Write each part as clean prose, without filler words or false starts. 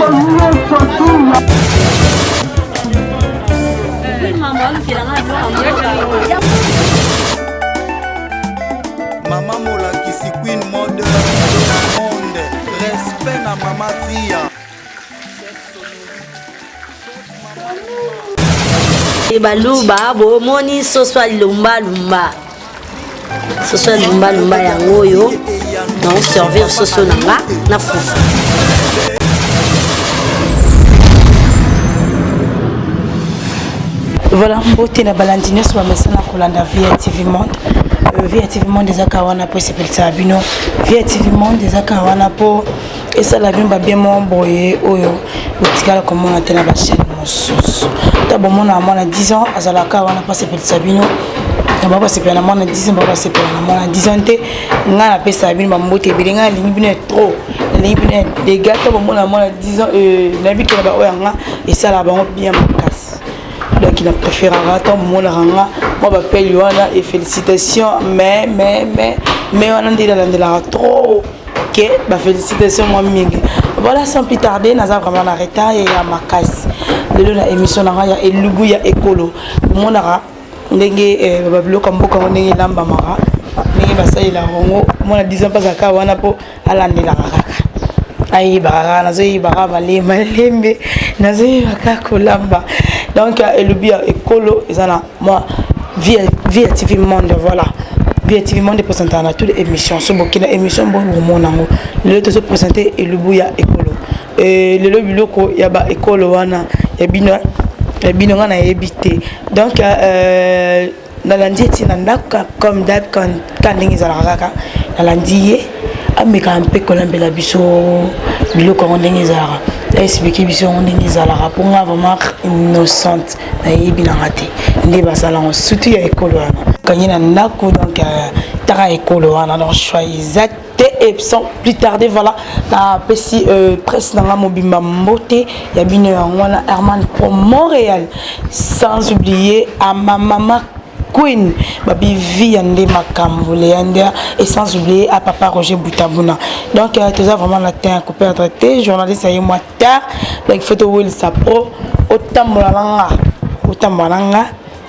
Maman molakisi queen monde monde respect na mama fia baluba bomoni soso lumba lumba soso lumba lumba yango oyo donc servir soso nanga na fufu. Voilà, beauté na balandine sur la maison na kolanda VIA-TV Monde. VIA-TV Monde des akawana pour s'appeler Sabino. VIA-TV Monde des akawana pour et ça la bien mon boye oyo botikala comme on a tena ba chaîne mosusu. Ta bon mon a 10 ans azala akawana pour s'appeler Sabino. Na baba s'appeler na mona 10 ans baba s'appeler na mona 10 ans te nga na pe Sabino ba mbote belinga lingi bino trop. Lingi bino les gars ta bon mon a 10 ans na bi ke ba oya nga et ça la bango bien makasi. Donc il a préféré rater mon ranga moi m'appelle Yohana et félicitations mais on a dit dans la trop ok bah félicitations moi mingi voilà sans plus tarder nous avons vraiment arrêté et à ma casse le la émission na ya elubu ya ekolo mon ara ndenge bablo kamboka ndenge lamba mara ndenge basai la rongo moi 10 ans pas aka wana po alandela kaka ayi barara nazo yi barara malembe nazo yi kaka kolamba. Donc, Elubia Ekolo, moi, VIA-TV Monde, voilà. VIA-TV Monde est présenté à toutes les émissions. Ce qui est émission, bon, le tout se présenter Elubia Ekolo. Et le biloko, il y a Ekolo, il y a Bino, on a évité. Donc, dans lundi, comme d'hab, quand il y a la lundi, mais quand un peu colombe la biso, biloko, on est expliquer biso on est zala pour moi vraiment innocente na yebina raté ndi basala on surtout ya ekolo wana kanyina ndako donc tara ekolo wana donc choisir et sans plus tarder voilà la petit presse dans la mobimba mbote ya bino wana Herman pour Montréal sans oublier à ma maman Queen babi viande makambole yandia et sans oublier à papa Roger Boutabuna. Donc tout ça vraiment la terre coupé à traiter journaliste à moi tard donc photo Will Sapro autant molanga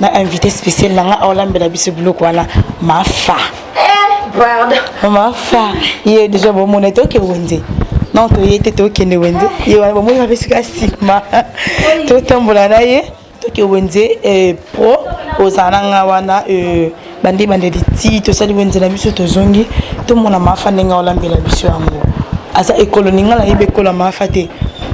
na invité spécial langa olambe la biso bloc wala ma fa pardon ma fa il est déjà bon mon état que wende non to yete to kende wende il va bon avec ce sigma tout tambolana ye to que wende pro ozananga wana bande di to sali wenze na biso to zongi to mona mafa nenga olambela biso yango asa ekolo ninga la ibe kola mafa te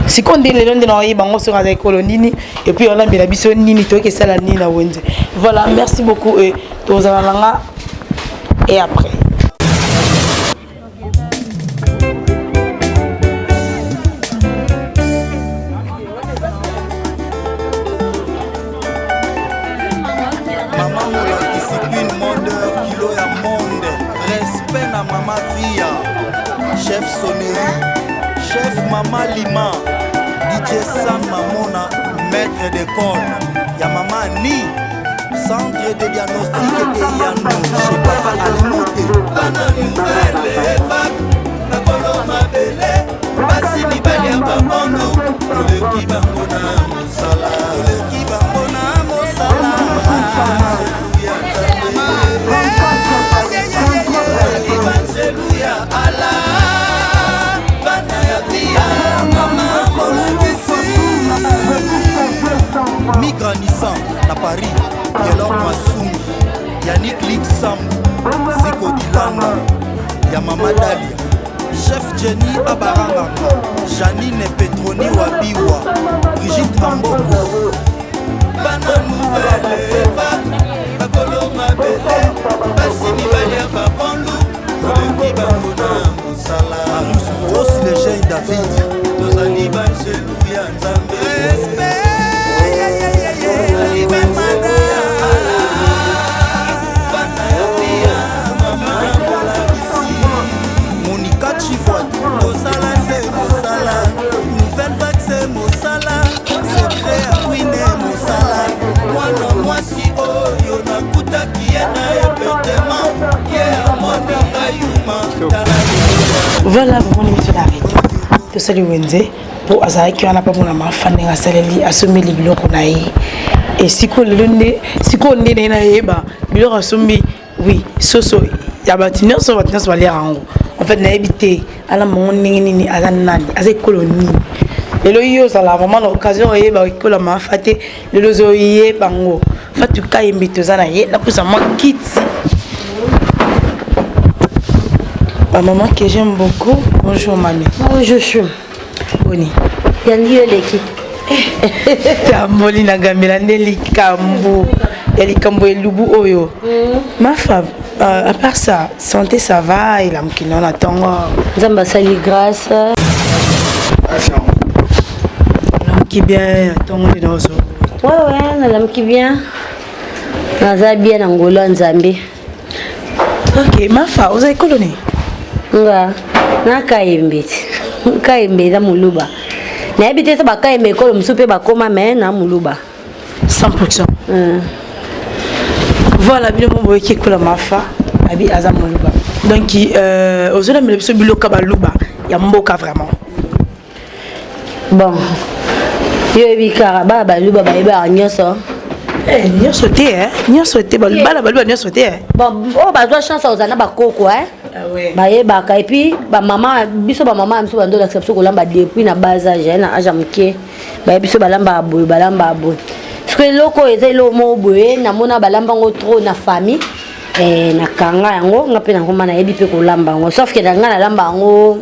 sikonde lelo ndina oyiba ngo sur asa ekolo nini et puis olambela biso nini to ke sala nini na wenze. Voilà, merci beaucoup et to ozananga et après Mama Fia, chef Sonnerie, chef Mama Lima, DJ Sam Mamona, maître d'école, ya Mama Ni, centre de diagnostic et Yano, chez Papa Alimote. Bana nouvelle vague, na koloma bele, basi ni bali ya babondo, le kibangona mosala, le kibangona mosala. Alléluia, Allah, Banaya Via, Maman Molangisi. Migranissant à Paris, Yelor Massoum, Yannick Lixam, Ziko Dilanga, Yamama Dalia, Chef Jenny Abaranga, Janine Petroni Wabiwa, Brigitte Amboko. Bana nouvelle vague, Bakoloma Bele, Bassini Balia Babondo. Aussi les jeunes David, nos amis Alléluia, respect, Monica Chifouat, Mosala, c'est Mosala, nouvelle vague c'est Mosala, secret à Queen Mosala, moi non moi si oh yona kuta qui est na épertement, yeah moi voilà, mon émission d'arrêt. Tout salut Wenze. po azalaki wana pa mona mafa ndenge asaleli asomeli biloko na ye et sikoyo lelo nde sikoyo nde naye nayeba biloko asombi oui soso ya bato nyonso baliaka yango en fait nayebi te alamba yango ndenge nini aza nani aza ekolo nini lelo yo ozala vraiment na occasion oyeba ekolo mafa te lelo ozoyeba yango fatu kayembi toza na ye napusa mwa kiti. Ma maman que j'aime beaucoup. Bonjour mamie. Bonjour chou. Boni. Yangi l'équipe. Tamboli na gamela ndeli kambo. Yali kambo elubu oyo. Ma femme, à part ça, santé ça va et la mkina on attend. Zamba sali grâce. L'homme qui bien attend les nos. Ouais, l'homme qui bien. Naza bien Angola Nzambe. OK, ma femme, vous avez colonie. Nga na kaembe za muluba na ebite sa bakaembe ekolo musupe bakoma me na muluba 100%. Voilà bien mon boy qui kola mafa abi aza muluba donc ozona mele biso biloka baluba ya mboka vraiment bon yo ebikara baluba bayeba nyonso nyonso te baluba nyonso te bon o bazwa chance ozana bakoko bayebaka et puis bamama biso bamama biso bandola biso kolamba depuis na bas âge na âge moke biso balamba boye parce que eloko eza eloko moko boye namona balamba yango trop na famille na kanga yango nga mpe nakoma nayebi mpe kolamba yango sauf ke na nga nalamba yango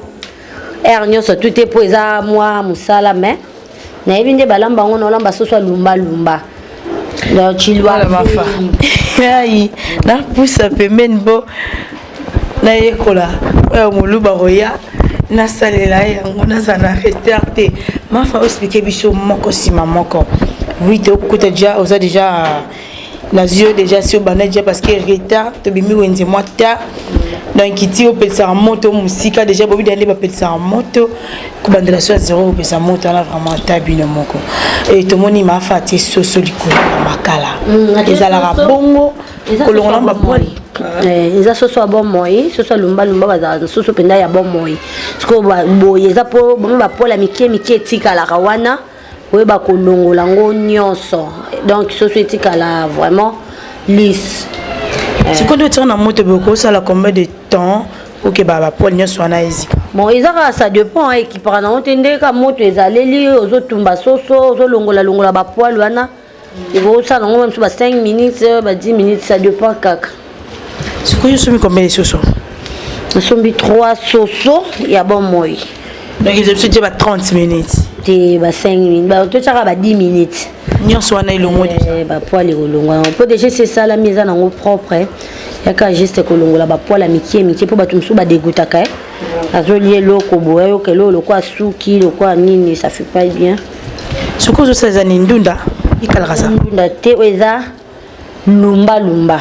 aire nyonso tout te mpo eza mwa mosala mais nayebi nde balamba yango naolamba soso lumbalumba donc chilwa mafa ai napusa pembeni bo na yekola oyo moluba roya nasalela yango nazana retard te mafa expliquer biso moko sima moko oui te okuta déjà oza déjà nazio déjà si obana déjà parce que retard tobimi wenze mwa ta donc kiti opelisa moto musika déjà bobi dande bapelisa moto kubandela so 0 opelisa moto ana vraiment ta bino moko et tomoni mafa te soso likolo makala ezalaka bongo kolongola bapoli eza soso bon moi soso lumba baza soso penda ya bon moi siko boye eza po bon bapola mike etikala wana oyeba kolongola ngo nyonso donc soso etikala vraiment lisse siko nde otika na moto bokosala combien de temps oke bapola nyonso wana ezika bon ezaka ça dépend ekipaka nango te ndeka moto ezaleli ozotumba soso ozolongola bapoile wana ekosala nango mosusu ba 5 minutes ba 10 minutes ça dépend kaka. Sikoyo somi combien de soso? Sombi 3 soso ya bon moi. Donc ils ont dit 30 minutes. Te ba 5 minutes. Ba to tshaka ba 10 minutes. Nyonso wana ilongo ba poil ilongo. Pour déjà c'est ça la mise en propre. Yaka juste kolongola ba poil miki po bato musu ba dégutaka. Azolié loko boyo ke lo kwa suki lo kwa nini ça fait pas bien. Sikoyo ça za ndunda ikalaka ça. Ndunda te eza lumba.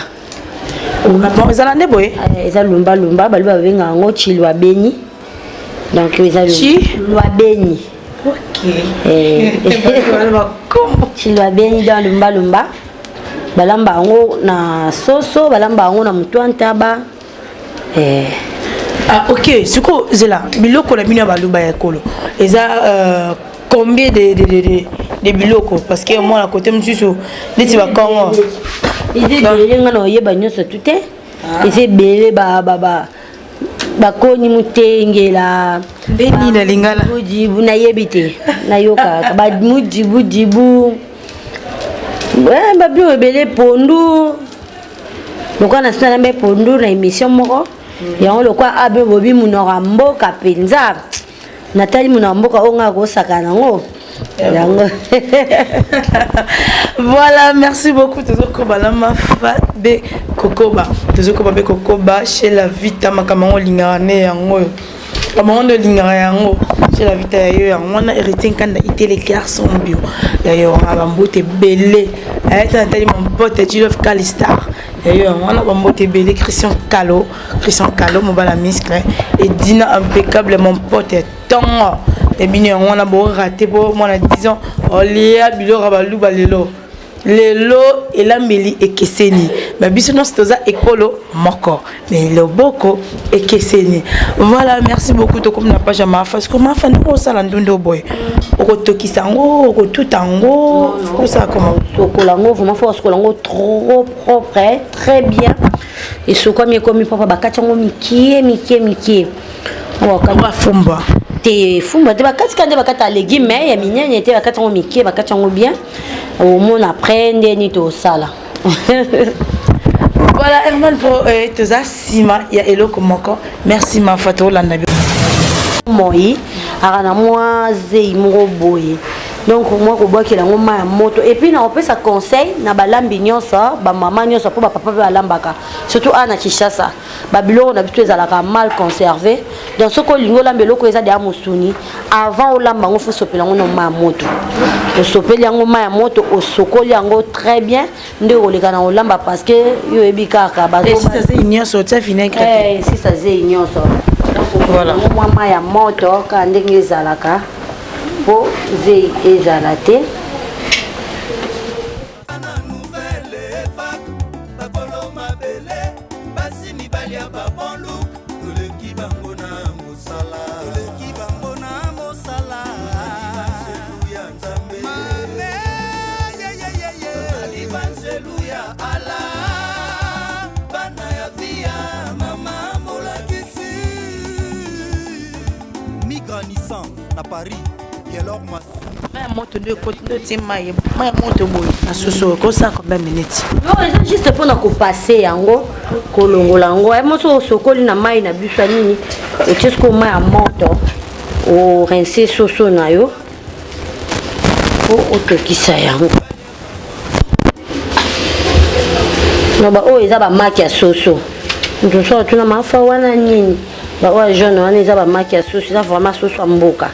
Bon, ezala nde boye eza lumba baluba babenga yango chilwa beni donc eza chilwa beni chilwa beni dans lumba balamba yango na soso balamba yango na mutu antaba ok siko zela biloko na bino baluba ya kolo eza combien de biloko parce que moi à côté monsieur neti ba kongo idée nga na oyeba nyonso tout te ese bele bakoni mutengela ndeni na lingala mujibu nayebi te nayoka ba mujibu babio ebele pondu lokwa na sina mbe pondu na émission moko yango lokwa abe bobi munora mboka penza natali munora mboka onga kosaka nango. Voilà, merci beaucoup. Tozokoba la mafa de Kokoba. Tozokoba be Kokoba chez la Vita makamango lingane yango. Kamango lingara yango chez la Vita yayo yango na hérité kanda ité les garçons bio. D'ailleurs on a bambote belé. Ayata tali mon pote Jilof Kalistar. D'ailleurs on a bambote belé Christian Kalo mon bala muscle et Dina impeccable mon pote Tongo. Et bien on a beau raté pour moi 10 ans on lia bilora baluba lelo lelo elambeli ekeseni babiso non c'est ekolo moko mais le boko ekeseni. Voilà, merci beaucoup to comme na page ma parce que ma fan ko sala ndondo boy oko tokisango oko tutango pour ça comment sokolango vraiment faut sokolango trop propre très bien et sokomi comme papa bakachango mikie wakamba fumba te fumba te bakati kande bakata légumes ya minyanya te bakachango mikie bakachango bien au monde apprendre ni to sala. Voilà Herman pour toza sima ya eloko moko merci ma fato landa moi arana moi zei moko boye donc moi ko boki la ngoma ya moto et puis na opesa conseil na balambi nyonso ba mama nyonso po ba papa ba lambaka surtout ana Kinshasa ba biloko na bitu ezalaka mal conservé donc soko lingo lambe loko eza de musuni avant olamba ngo fo sopela ngo na moto o sopeli yango ma ya moto o sokoli yango très bien nde oleka na olamba parce que yo ebikaka ba si ça c'est nyonso ta vinaigre si ça c'est nyonso voilà moi ya moto ka ndenge ezalaka po zei ezala te à Paris et alors ma moto de côté ma moto boy na soso ko ça combien de minutes non c'est juste pour na ko passer yango kolongola yango ay moto sokoli na mai na biso nini et qu'est-ce qu'on met à moto o rincer soso na yo po otokisa yango no ba o eza ba maki ya soso nto so tuna mafa wana nini ba o jeune wana eza ba maki ya soso eza vraiment soso mboka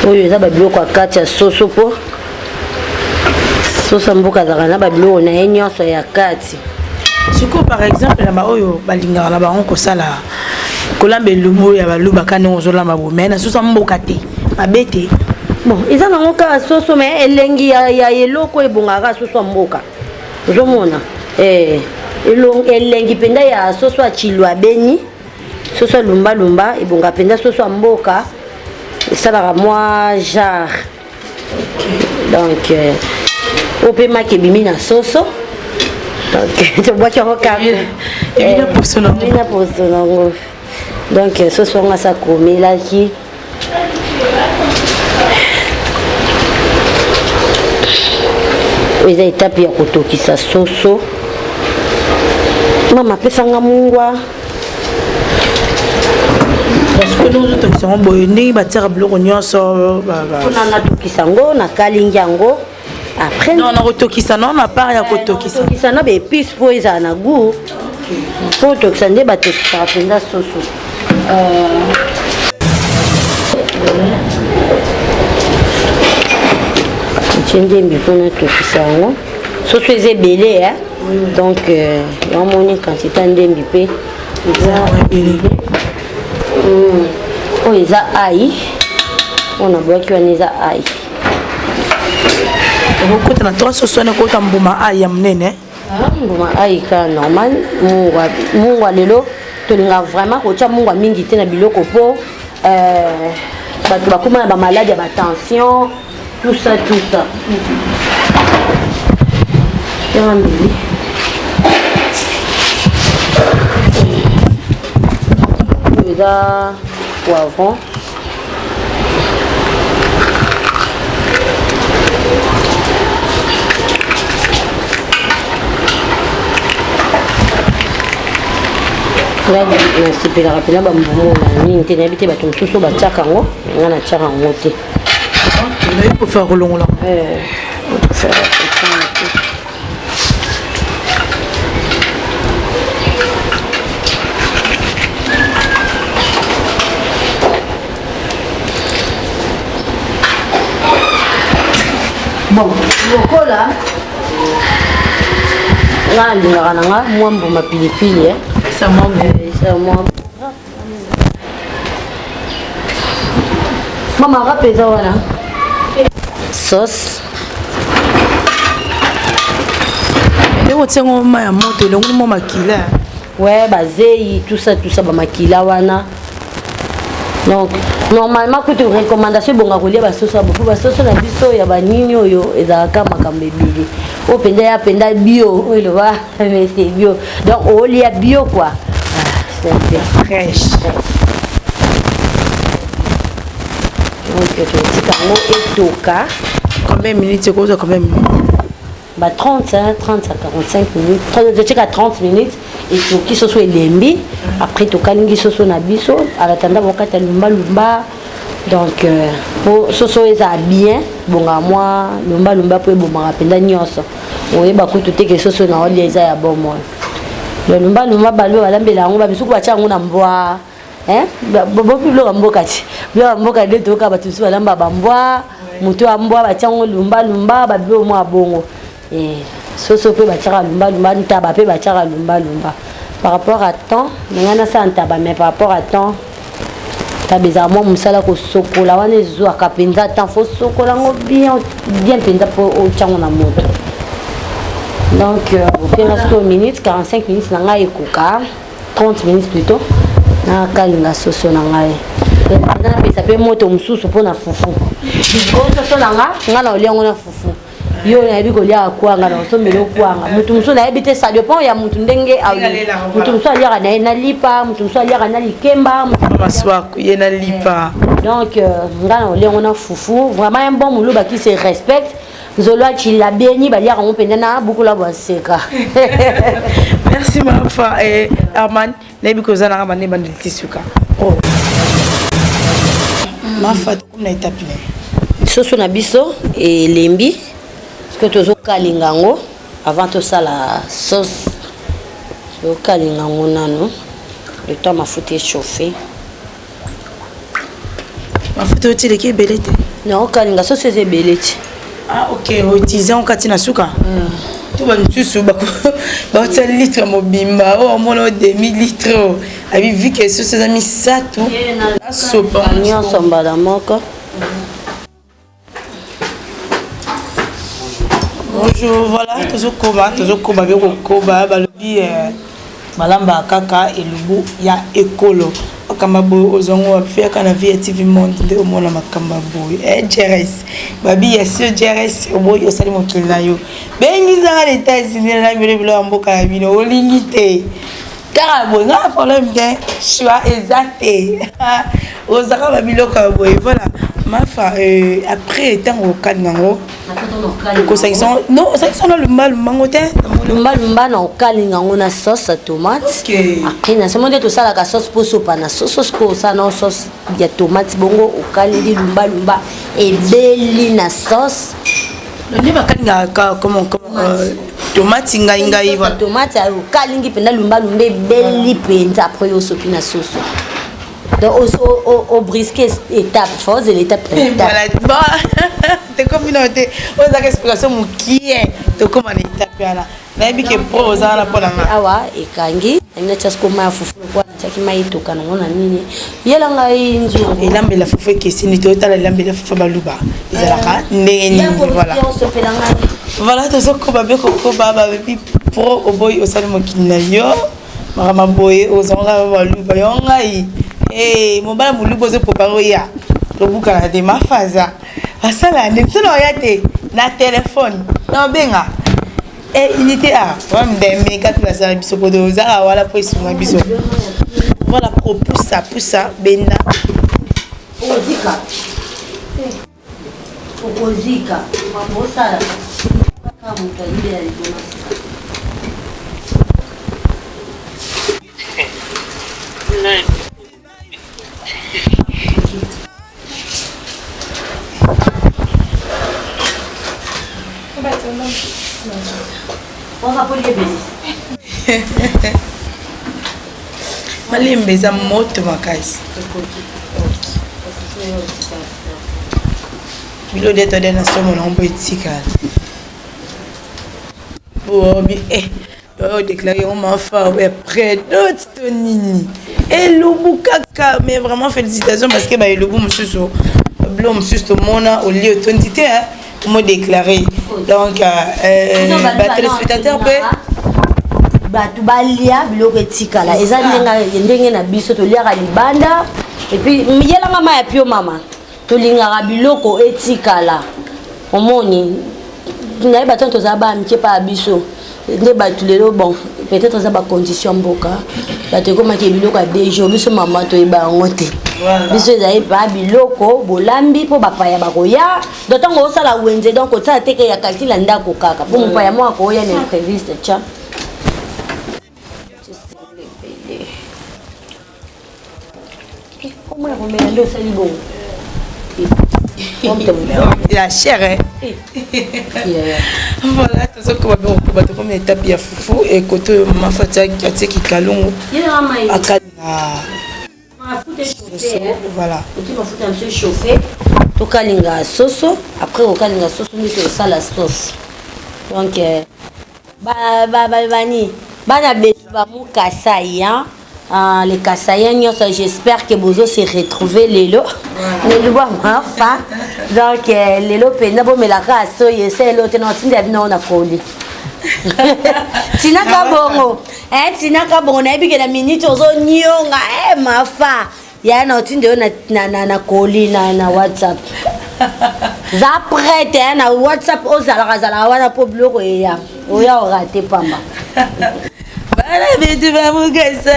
oyo eza babiloko ya kati ya soso po soso mboka azalaka na babiloko na ye nyonso ya kati siko par exemple na baoyo balingaka na bango kosala kolamba elumbu ya balubaka ndenge ozolamba bo me na soso mboka te mabe te bon eza nango kaka soso me elengi ya eloko ebongaka soso mboka ozomona elengi mpenza ya soso ya chilwa beni soso ya lumbalumba ebonga mpenza soso ya mboka esalaka mwa genre donc opemaki ebimi na soso donc tobwaki yango ebina poso nango donc soso yango asa komelaki eza etape ya kotokisa soso mama apesanga mungwa parce que nous tokisa yango boye ndenge batiaka biloko nyonso mpona natokisa yango nakalingi yango après non nakotokisa non na part ya kotokisa na baépice mpo ezala na goût mpo otokisa nde batokisaka mpenza soso etie ndembi mpona tokisa yango soso eza ebele donc yamoni quantité ya ndembi mpe eza oyo eza ai oyo naboyaki wana eza ai okota na trois soso wana ekota mbuma ai ya monene mbuma ai ka normal mungwa lelo tolingaka vraiment kotia mungwa mingi te na biloko mpo bato bakóma na bamaladi ya batension tout ça mbili oyo eza poivron nasepelaka mpena bambumu na nini te nayebi te bato mosusu batiaka yango nga natiaka yango te nayebi kofaka kolongola bon lokola nga lingaka na nga mwa mbuma pilipili ça mwa mama rapeza wana sauce ndenge tiango ma ya moto elongo mo makila ouais bazei tout ça bamakila wana donc normalement kutu recommandation bonga kolia basoso abo po basoso na biso ya banini oyo ezalaka makambo ebele o penda ya penda bio oyo loba mais c'est bio donc olia bio quoi c'est fraîche donc tu tika ngo etoka combien de minutes c'est combien de minutes bah 30 à 45 minutes. Je check à 30 minutes et tout qui se soit lembi. Après tout kalingi se soit nabiso. À l'attendant mon kata lumba. Donc pour ce soit bien. Bon à moi lumba pour bon m'appelle nyonso. Oui bah quand tout est que ce soit na oli eza ya bon moi. Le lumba balo alambela ngo ba bisuku bacha ngo na mbwa. Hein? Bobo bilo mboka ti. Bilo mboka de to ka batusu balamba bambwa. Mutu ambwa bacha ngo lumba babilo mo abongo. Et soso pe batira lumba ntaba pe batira lumba par rapport à temps ngana sa ntaba mais par rapport à temps tabeza mo musala ko sokola wana zo akapenza temps fo sokola ngo bien penza po o chango na moto donc au pire 45 minutes na ngai ekoka 30 minutes plutôt na kalinga soso na ngai na pesa pe moto mususu pona fufu ko soso na nga oliango na fufu yo na yebi kolia kwanga na sombelo kwanga mutu muso na yebi te ça dépend ya mutu ndenge awi mutu muso aliaka na lipa mutu muso aliaka na likemba maswa ye na lipa donc ngana olengo na fufu vraiment un bon muluba qui se respecte nzolo chi la beni baliaka ngo penda na beaucoup la bonseka merci mafa et Arman na yebi kozana ka bande bande tisuka oh mafa comme na étape soso na biso et lembi que tu as kalingango avant tout ça la sauce tu as kalingango nano le temps ma foutu chauffer ma foutu tu le qui belete non kalinga sauce c'est belete ah ok utiliser en katina suka tout va nous sous ba un litre mobimba oh mon demi litre abi vu que sauce a mis ça tout la soupe on samba la moko. Bonjour, voilà, toujours koba beko koba balobi balamba kaka elubu ya ekolo akamba boy ozongo afia kana via TV Monde de omona makamba boy JRS babi ya sur JRS boy osali mokili na yo bengi za les États-Unis na bile bilo mboka ya bino olingite kaka boy nga problème bien choix exact ozaka babiloko boy voilà mafa après tant au kalingango ko saison non saison le mal mangote lumba na kalingango na sauce tomate après na semo de to sala ka sauce pour sopa na sauce ko sa na sauce ya tomate bongo okali lumba et beli na sauce le ba kalinga comment tomate ngai voilà tomate okalingi penda lumba beli penza après au sopi na sauce. Donc au brisket étape force et l'étape voilà t'es comme une autre aux explications mon qui est to comme en étape là na bi ke pro za na pona awa ekangi ina chasko ma fufu kwa chaki mai to kana ngona nini yela ngai nzu elambe la fufu ke sini to tala elambe la fufu baluba ezalaka ndenge voilà to soko babe ko baba bi pro oboy osali mokina yo mama boy ozonga baluba yo ngai mobala mulubo ze poparo ya lobuka na de mafaza asala ne tsolo ya te na téléphone na benga unité a wa ndeme ka tu asala biso podo za wala po isunga biso voilà pour poussa benda ozika mambo sala kama mtalile ya libona malembe eza moto makasi bilo deto de na somo na mbo etikala bobi déclaré on m'a fait près d'autres Tony et Loubou kaka mais vraiment félicitations parce que bah Loubou monsieur blom monsieur mona au lieu Tony hein me déclaré donc téléspectateur peut batu balia biloko etikala eza ndenge na biso toliaka libanda et puis miyelanga ma ya pio mama tolingaka biloko etikala omoni naye bato toza ba mike pa biso nde batu lelo bon peut-être za ba condition mboka bato komaki biloko ya 2 jours biso mama toyeba yango te biso ezali pa biloko bolambi mpo bapaya bakoya dotango osala wenze donc otala teke ya kaltila ndako kaka mpo mopaya mo akoya na impréviste tia comment on met le salibo la chair hein voilà tout ça comme bato comme étape ya fufu et côté maman Fatia qui kalongo voilà tu m'as foutu un peu chauffé to kalinga soso après au kalinga soso ni to ça la sauce donc bani bana betu ba mu kasaya les Kassaïens, j'espère que Bozo s'est retrouvé Lélo. Lélo va enfin. Donc Lélo penabo me la race c'est l'autre non tinda bino na koli. Tina kabongo. Tina kabongo na bi que la minute ozo nyonga ma fa. Ya na tinda na koli na WhatsApp. Za prête na WhatsApp ozala wana po bloko ya. Oya o raté pamba. Bana betu ba mukasa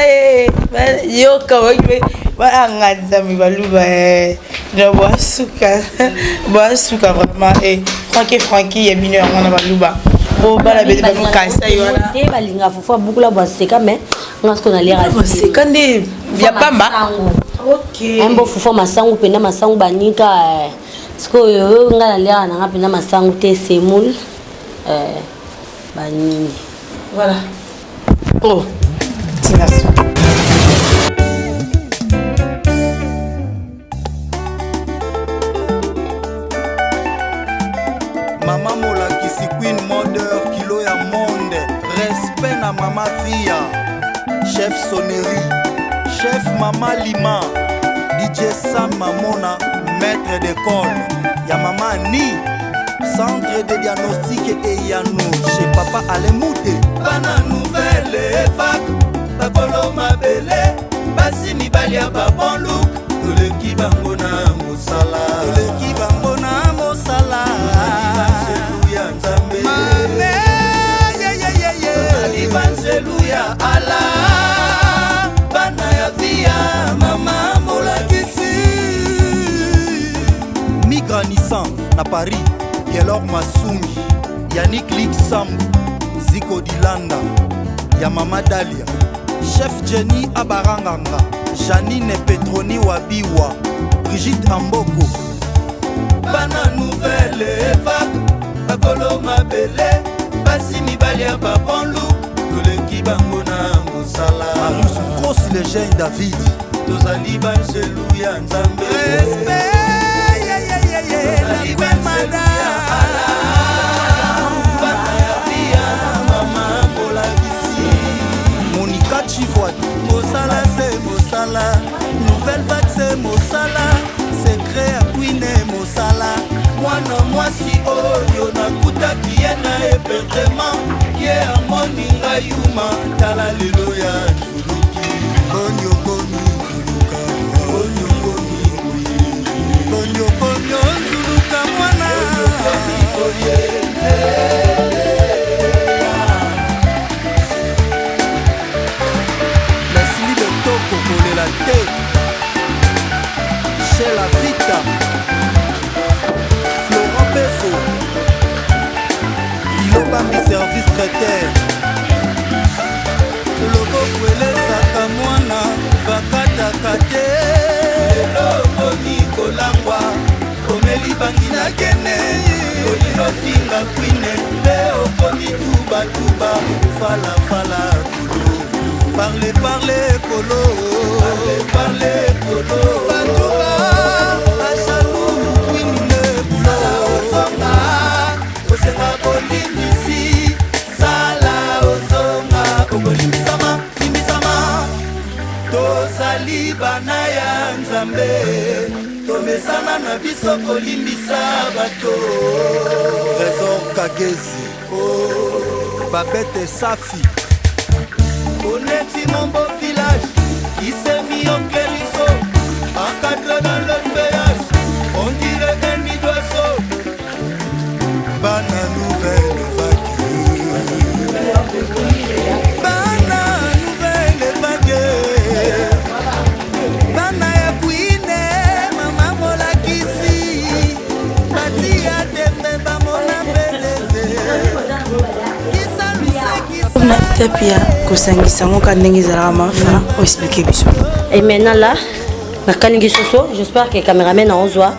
yo kawai ba nganza mi baluba na boasuka vraiment Frankie ya bino ngana baluba o bana betu ba mukasa yo na te balinga fufa beaucoup la boaseka mais on ce qu'on a l'air à c'est quand des ya pamba OK un beau fufa masangu pena masangu banika siko yo ngana l'air na pena masangu te semoule banini voilà. Oh, Tinasso. Mama Mola Kisi Queen Modeur Kilo ya monde. Respect na Mama Fia. Chef Sonnerie. Chef Mama Lima. DJ Sam Mamona. Maître d'école. Ya Mama Ni. Centre de diagnostic et Yanou. Chez Papa Alemouté. Bana nouvelle époque. Bakolo mabele. Basi mibali ya babon look. Toleki bango na mosala. Toleki bango na mosala. Alléluia Nzambe. Mame. Alléluia Allah. Bana ya via. Mama molakisi. Migra Nissan na Paris. Gelor Masungi. Yannick Lik Sambu. Ziko Dilanda. Ya Mama Dalia. Chef Jenny Abaranganga. Janine Petroni Wabiwa. Brigitte Amboko. Bana nouvelle époque. Bakolo mabele. Basi mibali ya babon look. Toleki bango na mosala. Marius grosse légende David. Tozali bangeluya Nzambe. Respect. Tozali bangeluya Mosala c'est Mosala, nouvelle vague c'est Mosala, secret à Queen Mosala. Mwana mwasi oyo nakutaki ye na hébergement, ye amoninga yuma tala lelo ya Nzuluki. Bonyo bonyo Nzuluka, bonyo bonyo bonyo bonyo Nzuluka mwana. La tête chez la Vita Florent Pesso Philo Bambi service traiteur Logo Kwele Saka Mwana Bakata Kate Logo Nikolangwa Komeli Bangi na Kene Kolilo Finga Kwine Leo Komi Tuba Tuba Fala Fala Kudo Parlez, parlez, colo. Parlez, parlez, colo. Batouba, Achalou, Queen, Sala, Osonga, Osenga, Bolini, Si, Sala. nzambe tomesana na biso kolimbisa bato Trésor Kagezi Babette Safi Oneti mon beau village qui s'est mis en clélisso encadré dans le feuillage on dirait un nid d'oiseau Bana nouvelle vague Bana nouvelle vague Bana ya kuine mama mola kisi Batia tembe bamona beleze na tapia kusangisa ngoka ndenge ezalaka mafa oexplike biso. Et maintenant là nakalingi soso, j'espère que le caméraman a ozwa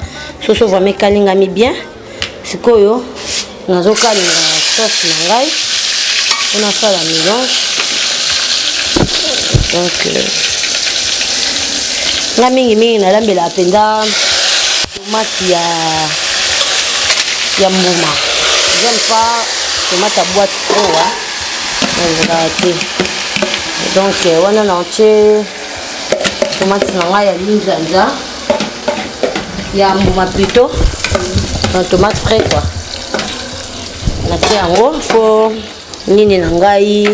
soso vraiment kalingami bien. Sikoyo nazokalinga sauce na ngai on a fait la mélange donc la mingi na lambela apenda tomate ya mbuma. J'aime pas tomate à boîte trop donc wana na entier tomate na ngai ya linzanza ya mbuma plutôt tomate frais quoi natie yango fo nini na ngai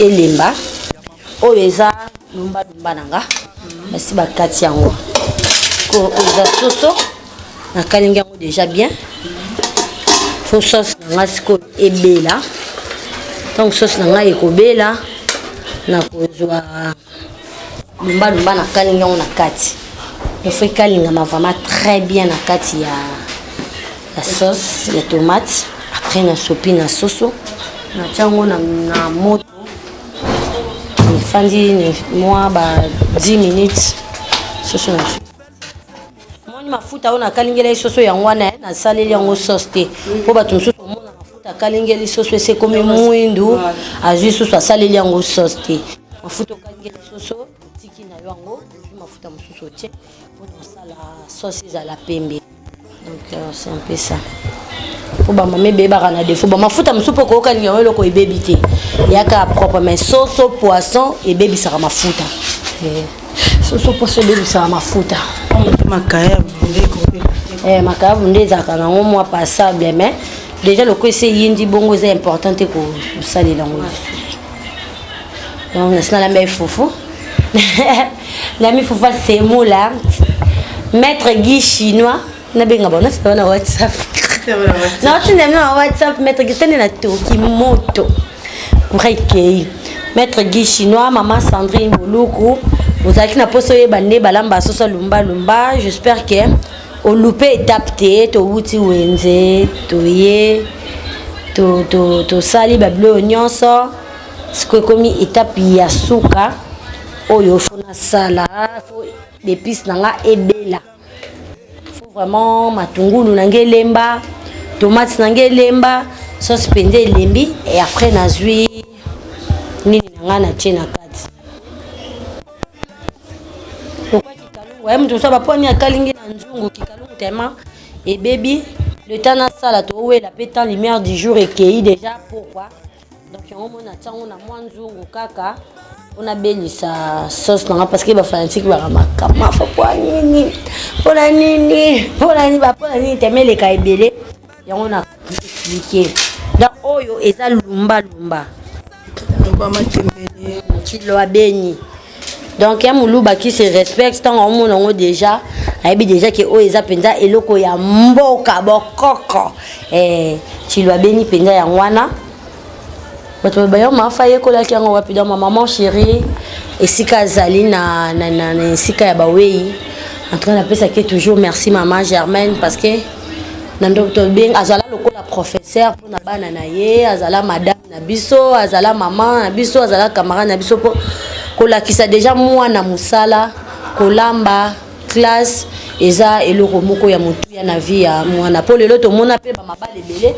elemba oyo eza lumba na nga basi bakati yango ko eza soso nakalingi yango déjà bien fo sauce na nga sikoyo ebela donc sauce na ngai ekobela nakozwa lumba nakalingi yango na kati il faut kalingama vraiment très bien na kati ya sauce ya tomate après na sopi na soso na tiango na moto nefandi moi ba 10 minutes soso na moni mafuta oyo nakalingeli soso yango wana nasaleli yango sauce te po bato mosusu omona mafuta akalingeli soso ese komi mwindu azwi soso asaleli yango sauce te mafuta okalingeli soso otiki na yo yango ozwi mafuta mosusu otie po tosala sauce ezala pembe. Donc c'est un peu ça. Pour ba mame beba na défaut ba mafuta musupo ko kalinga welo ko ibebi te. Yaka propre mais sauce poisson et baby sera mafuta. Sauce poisson baby sera mafuta. Makaya bunde ko. Makaya bunde za kana moi passable mais déjà le ko c'est yindi bongo c'est important ko sali lango. Donc c'est la même foufou. L'ami foufou c'est mot là. Maître Guy chinois na benga bona c'est na WhatsApp. Non, tu n'aimes pas WhatsApp maître Guy c'est na toki moto. Pourquoi maître Guy chinois maman Sandrine Boluku vous avez na poso ye bande balamba soso lumba j'espère que au loupé étape te to wuti wenze to ye to sali bablo nyonso ce que comme étape ya suka oyo fona sala fo d'épices nanga ebela faut vraiment matungulu nange lemba tomate nange lemba sauce pende lembi et après nazui nini nanga na tie na kati pourquoi kikalungu ouais mtu saba poni akalingi na nzungu kikalungu tellement et baby le temps na sala to ouais la pétant lumière du jour et qui déjà pourquoi donc on mona tango na mwa nzungu kaka on a béni sa sauce non parce que ba fanatique ba ramaka mafa kwa nini pona nini teme le kaibele yango na expliquer donc oyo eza lumba matembele kilo abeni donc ya muluba qui se respecte tant on monongo déjà aibi déjà que oyo eza penda eloko ya mboka bokoko kilo abeni penda ya ngwana bato bayo mafa yekola kiango wapi dans ma maman chérie esika zali na esika ya bawei en train d'appeler ça qui est toujours merci maman Germaine parce que na docteur Bing azala lokola professeur pour na bana na ye azala madame na biso azala maman na biso azala camarade na biso pour kolakisa déjà moi na musala kolamba classe eza eloko moko ya mutu ya na vie ya mwana po lelo to mona pe ba mabale belé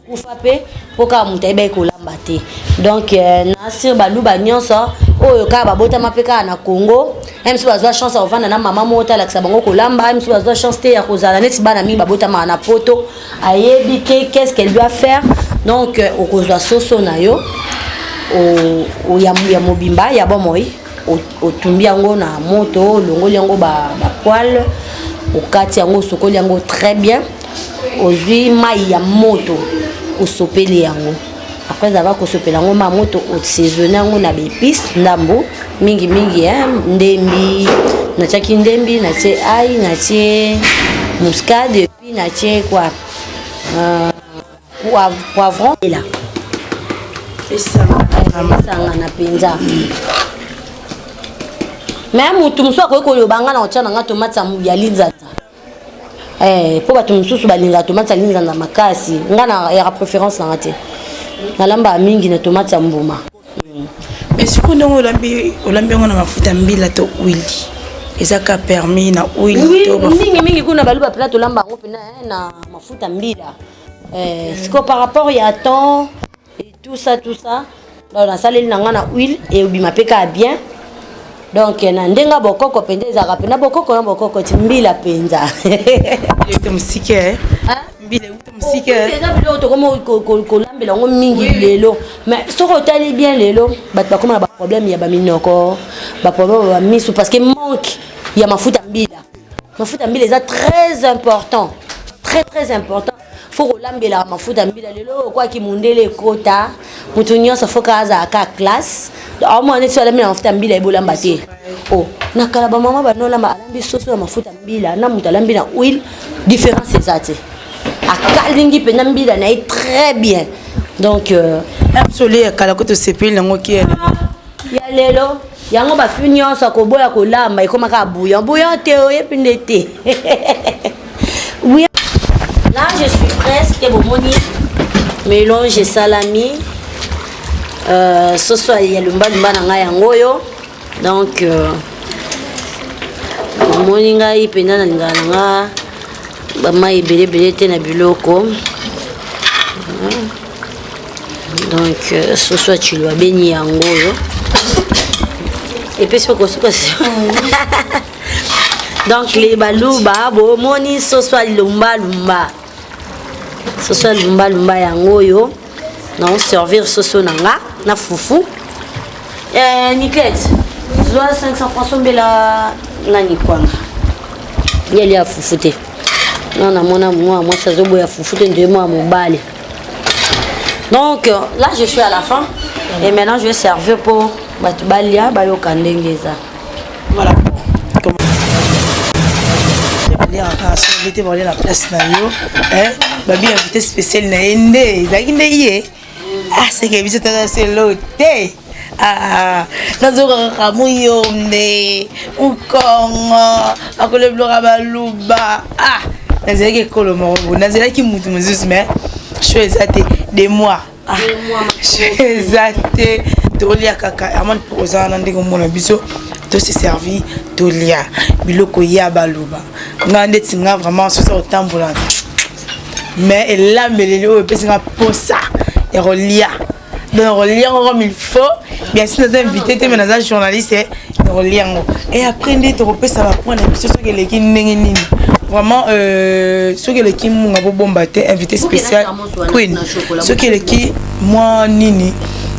kufa pe poka mutu ba kolamba te donc na sir baluba nyonso oyo ka babota mapeka na Congo même si bazwa chance à vendre na maman mota la bango kolamba même si bazwa chance te ya kozala neti bana mi babota ma na poto ayebi qu'est-ce qu'elle doit faire donc okozwa soso na yo o ya mobimba ya bomoi otumbi yango na moto longoli yango ba poêle okati yango sokoli yango très bien ozwi mai ya moto osopeli yango après avoir kosopela yango ma moto osaisonner yango na bépice ndambo mingi ndembi natiaki ndembi natie ai natie muscade et puis natie quoi poivron et là esanga na penza mais mutu musu akoki kolobanga na otia nanga tomate ya linzanza po bato mosusu balinga tomate ya linzanza makasi nga na ya préférence nanga te nalamba mingi na tomate ya mbuma mais sikoyo ndenge olambi yango na mafuta mbila to huile ezaka permis na huile to mingi kuna baluba pela tolamba yango mpena na mafuta mbila sikoyo par rapport ya temps et tout ça donc nasaleli nanga na huile et obima mpe kaka bien donc na ndenga bokoko mpenza ezalaka mpena bokoko na bokoko ti mbila mpenza mosike mbila mosike eza biloko tokoma kolambela yango mingi lelo mais soki otali bien lelo bato bakoma na baproblème ya baminoko baproblème ya bamisu parce que manque ya mafuta mbila eza très important très important faut kolambela mafuta mbila lelo okwaki mundele ekota mutu nyonso fo kaka azalaka classe aomona neti alambela mafuta mbila ebolamba te nakala bamama banolamba alambi soso ya mafuta mbila na mutu alambi na huile différence eza te akalingi mpena mbila na ye très bien donc absolu ekala ko tosepeli yango ki ya lelo yango bafi nyonso akoboya kolamba ekomaka bouillon te oyebi nde te là je suis presque bomoni mélange salami soso ya lumba na ngai yango oyo donc bomoni ngai mpena na lingala na nga bamai ebele te na biloko donc soso ya chilo abeni yango oyo epesi okosukosi donc le baluba bomoni soso ya lumbalumba yango oyo na servir soso nanga na fufu Nicolette zwa 500 francs ombela nani kwanga yeli ya fufu te non namona mwasi azoboya fufu te nde mwa mobali donc là je suis à la fin et maintenant je vais servir pour bato balia bayoka ndenge eza voilà te baolia na place na yo babi invité spécial na ye nde ezalaki nde ye seke biso tata selo te nazokaka muyombe ukongo akoleblora baluba nazalaki ekolo moko nazalaki mutu mosusu mais cho eza te de moi cho eza te tolia kaka amani mpo kozala na ndenge omona biso tosi servi tolia biloko ya baluba nga ndeti nga vraiment sosa otambola mais elambeleli oyo epesi nga posa ya kolia donc kolia yango comme il faut bien sûr naza invité te mais naza journaliste ya kolia yango et après nde tokopesa bapoint na biso soki eleki ndenge nini vraiment soki eleki munga bobomba te invité spécial queen soki eleki mwa nini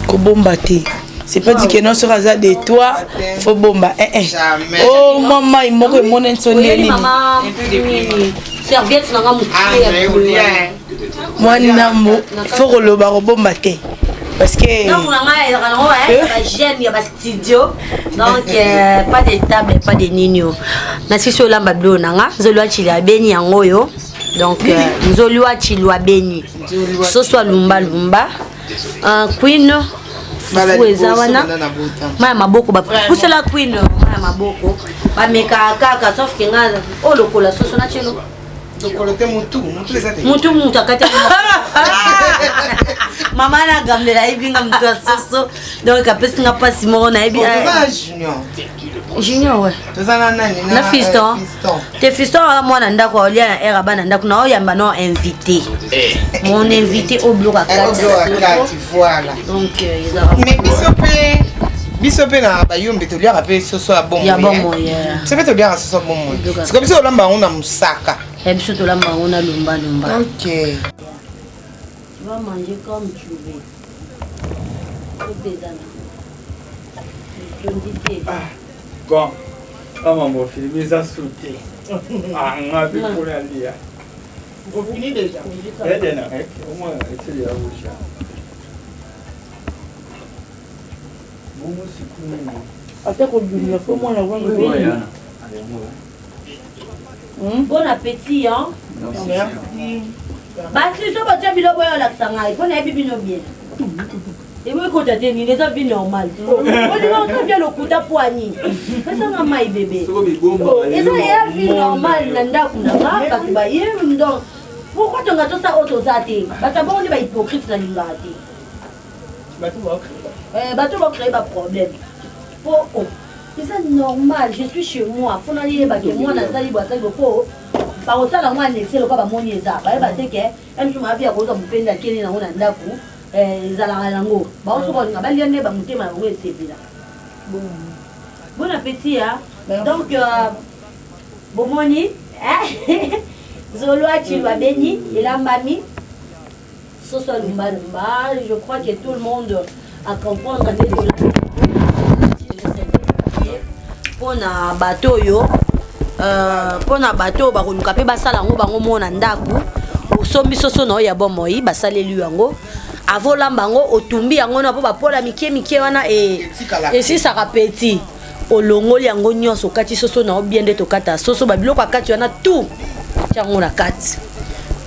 kobomba te c'est pas dit que non sera ça de toi faut bomba oh maman il m'a remonté son nez serviette nanga mukie moi nambo faut le bomba te parce que donc nanga jeune ya ba studio donc pas de table pas de nino na sisi olamba blo nanga zolwa chili beni yango yo donc zolwa chili beni soso lumba queen fufu eza wana maya maboko bapusela queen maya maboko bameka kaka sauf ke nga olokola soso na chelo mutu akati mama na gambela ibinga mutu soso donc apesi nga pasi moko na ibi junior ouais na fiston te fiston mwana ndako olia na era bana ndako na oyamba no invité mon invité au bloc à 4 voilà donc mais biso pe na bayombe toliaka pe soso ya bon ya bon c'est peut toliaka soso bon c'est comme ça olamba on a musaka biso tolamba on a lumba ok tu vas manger comme tu veux Bon, maman, filmer ça sauté. Ah, on a vu pour aller. Vous finissez déjà. Au moins, c'est la bouche. Bon, c'est cool. Bon appétit, hein? Merci. Basli, so batia biloko ya lakisa ngai, po na yebi bino bien. Ewe kota te nini, eza vie normal. Olinga okabia lokuta poani. Esanga mai bébé. Eza ya vie normal na ndako na nga, bato baye donc. Pourquoi tonga tosa oyo toza te? Bato bongo nde bahypocrite na lingaka te. Bato bacrée baproblème. Po eza normal, je suis chez moi. Fo nayeba ke mwana asali bwasali po bakosala ngo anexe lokola bamoni eza bayeba te ke msuma avi akozwa mopende akeni nango na ndako ezalaka yango baosoka olinga balia nde bamotema yango esepela. Bon appétit ya donc bomoni zolo achilwa beni elambami soso lumbalumba. Je crois que tout le monde a comprendre mpona bato oyo mpona bato bakoluka mpe basala yango bango mona ndako osombi soso na oyo ya bomoi basaleli yango avolamba yango otumbi yango na mpo bapola mike mike wana esisaka peti olongoli yango nyonso okati soso na obie nde tokata soso babiloko akati wana tu tiango na kati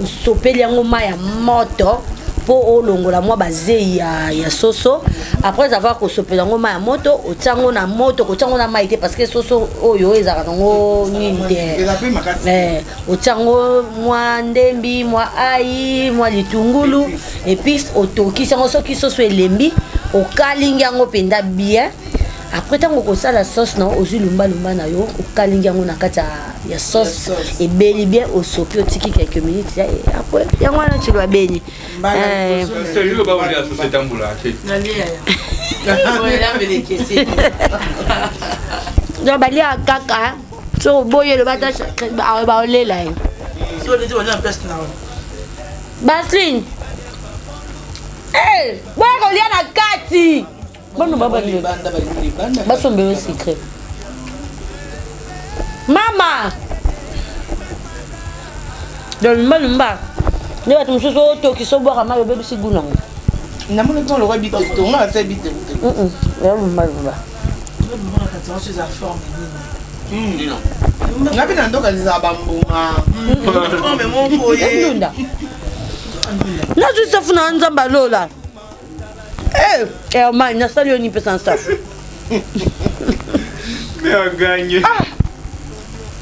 osopeli yango mai ya moto mpo olongola mwa bazei ya soso. Après avoir kosopela yango mai ya moto otiango na moto kotiango na mai te parce que soso oyo ezalaka nango nini te otiango mwa ndembi mwa ai mwa litungulu epuis otokisi yango soki soso elembi okalingi yango mpenza bien. Après tango kosala sauce na ozwi lumbalumba na yo okalingi yango na kati ya sauce ebeli bien osopi otiki quelques minutes après yango wana tilwa beni donc balia kaka so boye le bata baolela ye Basline boya kolia na kati bono baba ni basombe yo secret mama donc malumba ne bato mosusu otoki so bwaka mai obebisi gunango namoni mpo lokwa bito tonga asa bite malumba ngapi na ndoka zizala bambonga ndunda nazwi safu na nzambe alola mani nasali yo nipesa nsafu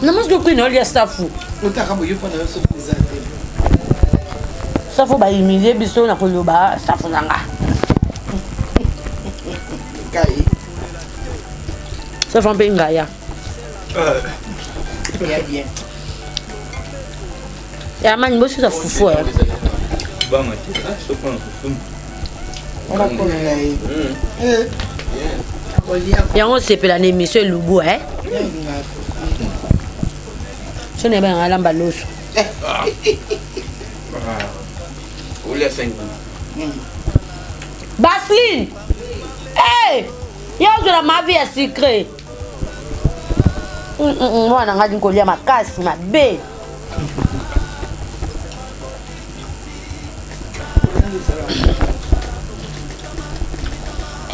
namosi kokwina olia safu safu bayimilie biso na koloba safu na nga safu mpe ngaya mani bosisa fufu yango sepela na émission elubu so na ebanga alamba loso Basline yozela mavi ya secret mwana ngadi nkolia makasi mabe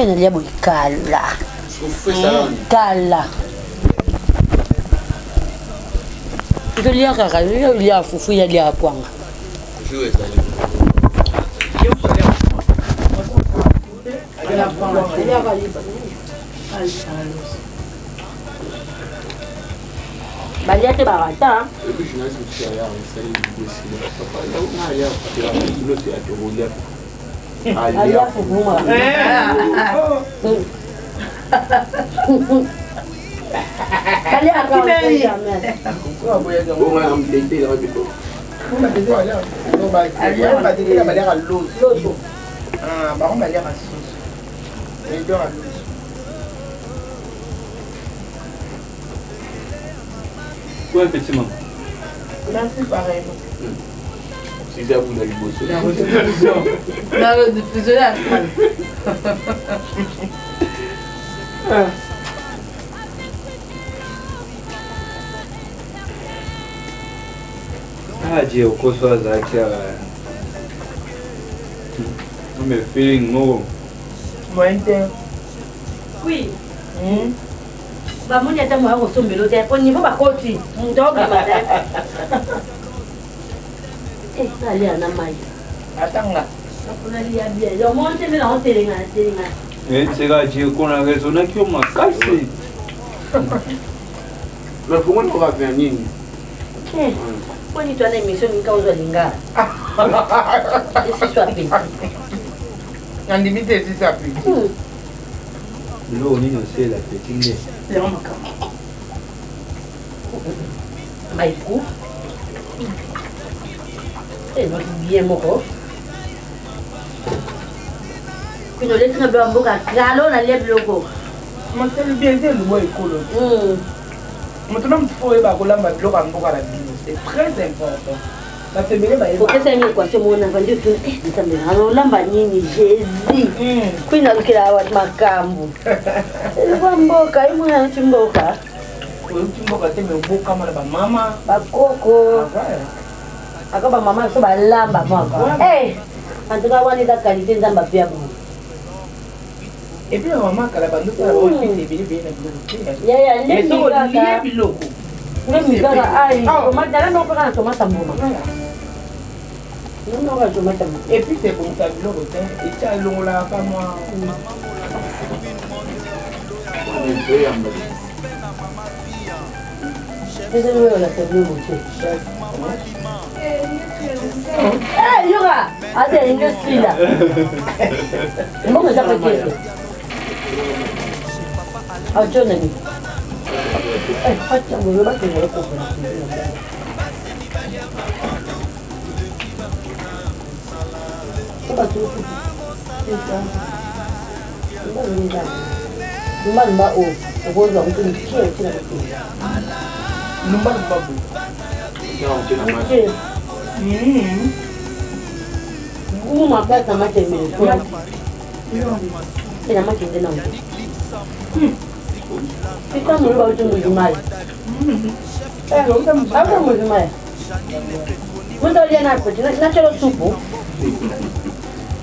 nalia boye kala tolia kaka yolia fufu yalia kwanga balia te barata alia fufu Ouais, petit maman. Merci pareil. Si ça vous l'avez bossé. La rediffusion. La rediffusion. Aje ukoswa zakia. I'm feeling more. Oui. Bamuni ata mwa kosombelo te po niveau bakoti ndoga mata. Ali ana mai. Atanga. Apona lia bia. Yo monte me na hotelinga. Sega je kona raison na kio makasi. Mais pourquoi on va faire nini? Poni tu ana émission nikauzwa linga. Esi swa pe. Andimite si ça plus. Lo ni no c'est la petite. C'est vraiment quand. Maïkou. C'est notre bien moko. Puis nous laissons un peu en boca. Galo na lèvre logo. Moi c'est le bien c'est le bois écolo. Maintenant il faut y avoir la bloc en boca la vie. C'est très important. La féminine va y avoir. Pourquoi ça m'est quoi c'est mon enfant Dieu tout. Ça me rend lamba nini Jésus. Puis na lukira wat makambu. Kwa mboka imwe chimboka. Chimboka teme mboka mala ba mama bakoko. Akaba mama so balamba moko. Eh. Antuka wani da qualité nzamba pia bo. Et puis maman kala bandu kwa ofisi bili bili na biloko. Ya ndé lié biloko. Ndé mizaka ai. Tomate na no kwa tomate mboma. Non non tomate. Et puis c'est bon ça biloko te. Et ça longola pas moi. C'est le la table moché. Eh yoga, ate industrie là. Bon ça peut être. Ah Johnny. Eh fatia mo ba ke le ko. Apa tu? Lumba o, o zo ko ni ki e ti na ko. Lumba babu. Non, tu n'as pas. Uma pesa mate mimi. Ina mate ndena. Kita mulu ba tu mujumai. Apa mujumai? Mundo dia na poti, na chelo supu.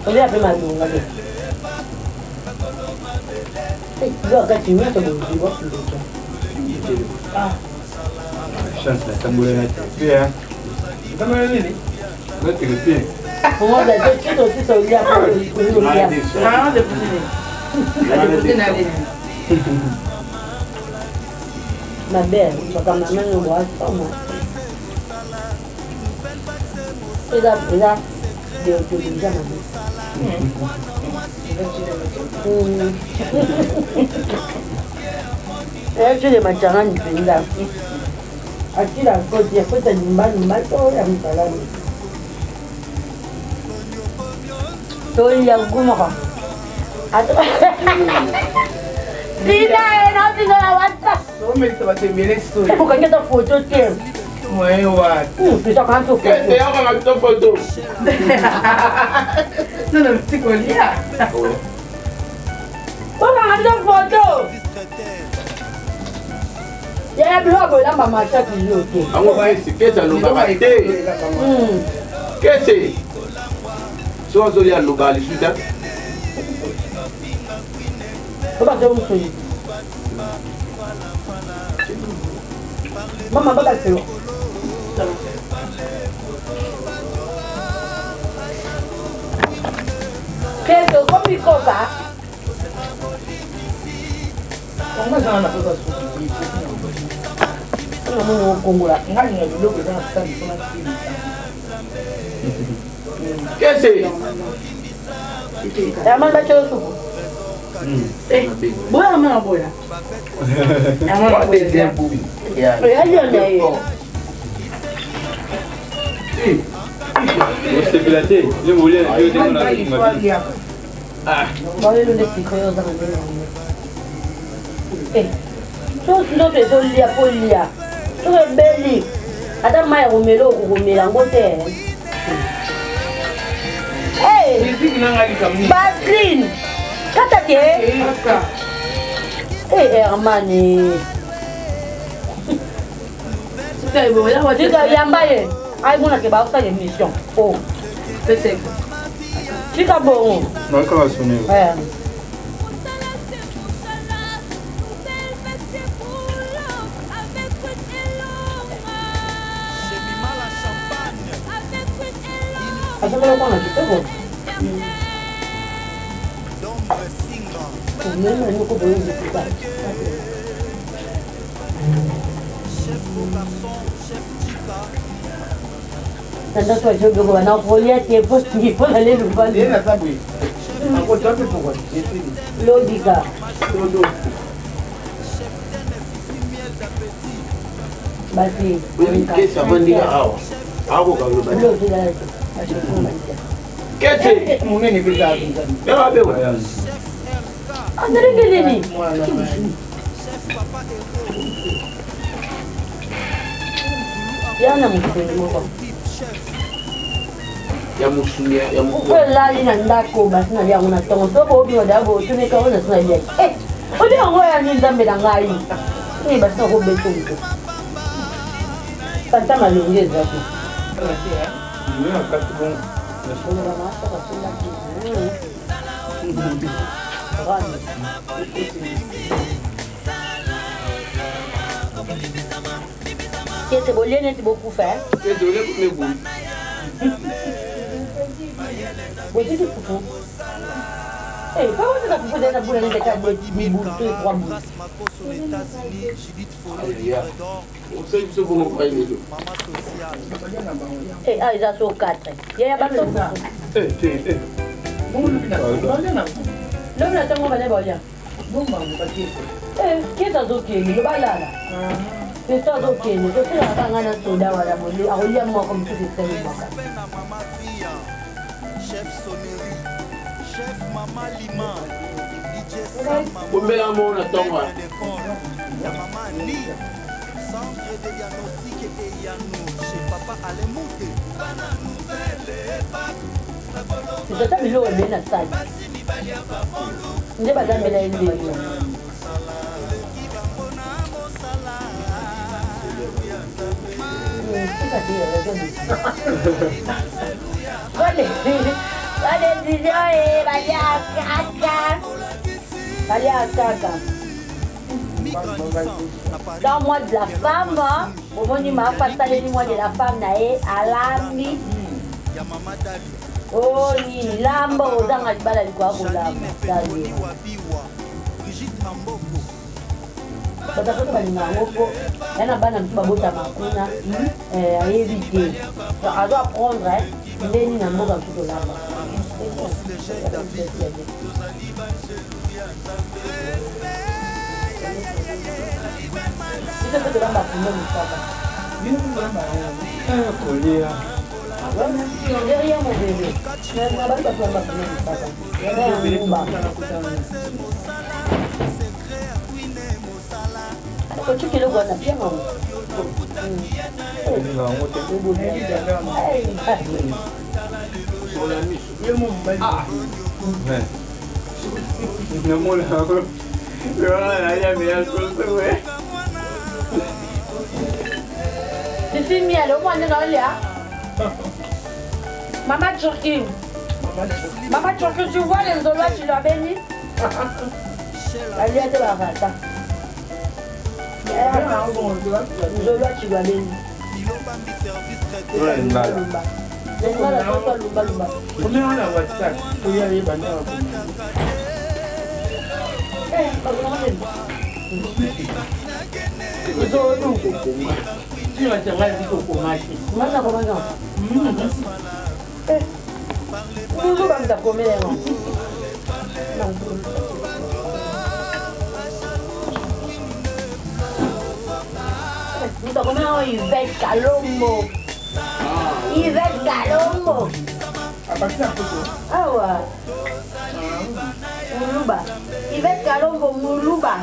Olha a prima do ngade. Yo gati mimi to mujumai. Ah. Chance la tambule na pia. Kama nini? Ngote kupia. Comment ça tu te il y a pas de Ah, de poutine. Ma belle, ça quand même nous boit pas moi. Et là, de déjà tu les machins ni pinda. Aqui la côte, il faut te nimba to ya mtalani. To ya guma. Dina na tina wata. No me estaba te mire esto. Pourquoi que ta photo tient? Ouais, ouais. Tu t'as quand tu C'est encore ma photo. Non, non, c'est quoi là? Comment on a photo? Il y a un blog là, maman, ça qui joue. Ah, ouais, c'est que ça nous va rater. Qu'est-ce que c'est? Soit il y a le local ici, là. Comment ça vous fait? Maman, pas passer. Qu'est-ce que comme il faut ça? Comment ça on a fait ça? Mon Congo là. Qu'est-ce que c'est? La main battu au soupe. Boa maman boa. Moi, deuxième bouille. Você pilate, le mulher, eu tenho na minha. Ah. Olha ele nesse coisa da maneira. Eh. Não te dou lia polia. Tu é beli. Ada mai romelo romela ngote. Hey. Baslin. Kata ke? Eh Hermani. Tuka yambaye. Ai mona ke ba ça l'émission. Oh. C'est Chica bon. Non, quand va sonner. Ouais. Attends, on a dit bon. Même nous ko boyo de pas. Chef au garçon, chef Chica. Tanda toi je go na folia ti post ni pour aller le vendre. Il a ça, oui. Encore toi, pourquoi? Lodica. Basi. Oui, qu'est-ce que ça veut dire? Ah, vous avez le qu'est-ce que c'est? Mon nez n'est plus là. André Geleni. Yana mkubwa. Ya musulia, ya Uko lali na ndako basi na ya una tongo so bo bio dabo tuni ka ona sina ya. Odi ngoya ni ndambe na ngai. Ni basi ko beto mko. Tanta malongeza tu. Ni wakati bon. Ona masa ka sila ki. Qu'est-ce que vous voulez beaucoup faire? Qu'est-ce que vous voulez beaucoup? Vous dites tout. Eh, comment ça peut faire la boule avec la boule, 10 boules, 3 boules? Eh, ah, ils ont 4. Il y a pas de ça. L'homme n'a pas de bolia. Eh, qui est à Zoké? Le balade. C'est ça, Zoké. Je sais la tanga na soda wala moli. A olia moi comme tout est très bon. Chef sonnerie, chef Maman Lima, DJ Sam Vous mettez un mot dans ton bras. ya Maman Ni, centre de diagnostic et Yanou, chez Papa Alemoute. C'est ça, mais l'eau est bien à ça. Nde bazambela ende. Dans le mois de la femme, au moment où ma femme le mois de la femme, alami. Oh, ni lambo ozanga libala likwa kolamba. Batakoto balinga yango mpo yana bana motu babota makuna ayebi te azo apprendre ndeni na mboka motu tolamba biso mpe tolamba kunde mosaka kolia derrière mon bébé na bali bato lamba kunde mosaka ngumba tu kilo wana pia mama Fifi miel au moins dans là. Maman Turquie. Maman Turquie, tu vois les Zola, tu l'as béni. Elle est la rata. Zola, tu l'as béni. Combien on a WhatsApp? Il y a les bannières. Tu vas te rendre au commerce. Manda comment ça? Bonjour, bande de combien là? Nous avons un Yvette Calombo. Yvette Calombo. Ah ouais. Muluba. Yvette Calombo Muluba.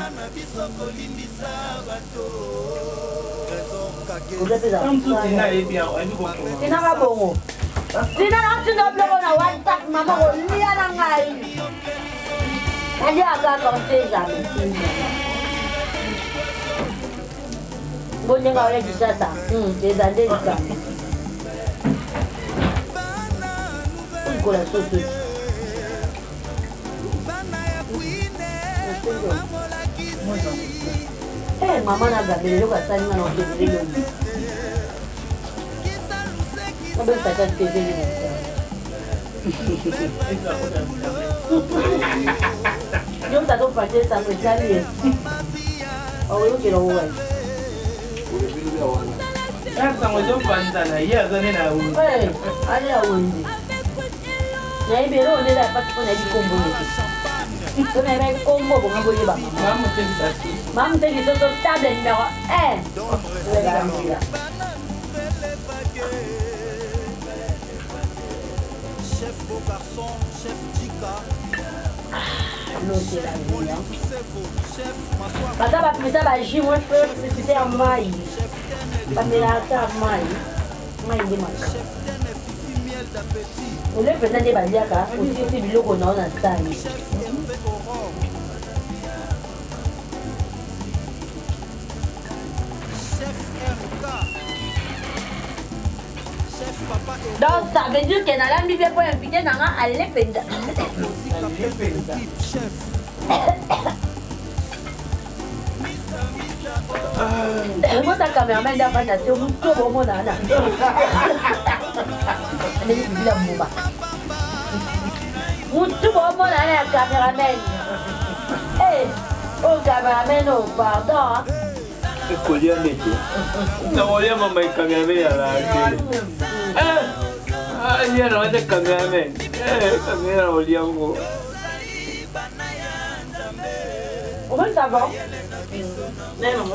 Sina ka bongo. Sina na sina bloko na WhatsApp mama ko lia na ngai. Kali aka konte jamais. Bonye nga ole disasa. Des années ça. kola soso. Eh maman na gabele lo kasani na okebele lo. Abe tata TV ni. Yo tato pache sa mo jali. Oh yo kilo wa. Sasa ngojo pantana ya zane na u. Eh, ali awundi. Na ibero ne da pati kona di kombo ni. So na ba kombo bo ngabo yeba. Mamu tensasi. Mam te di so table numéro 1. Chef beau garçon, chef Jika. Non, c'est la vie. Bata bapimisa baji moi je ya mai. Bamelaka mai. Mai ndi maka. Ole pesa nde baliaka, aussi biloko na ona style. Donc ça veut dire que dans la vie pour inviter dans un aller penda. Moi ta caméraman da bana c'est un tout bon mona na. Allez bila mumba. Mutu bon mona na caméraman. Eh, oh caméraman oh pardon. Escolher nele. Não olha mamãe caminhar lá. Ah, já não é caminhar. Caminhar olhando. Comment ça va? Non.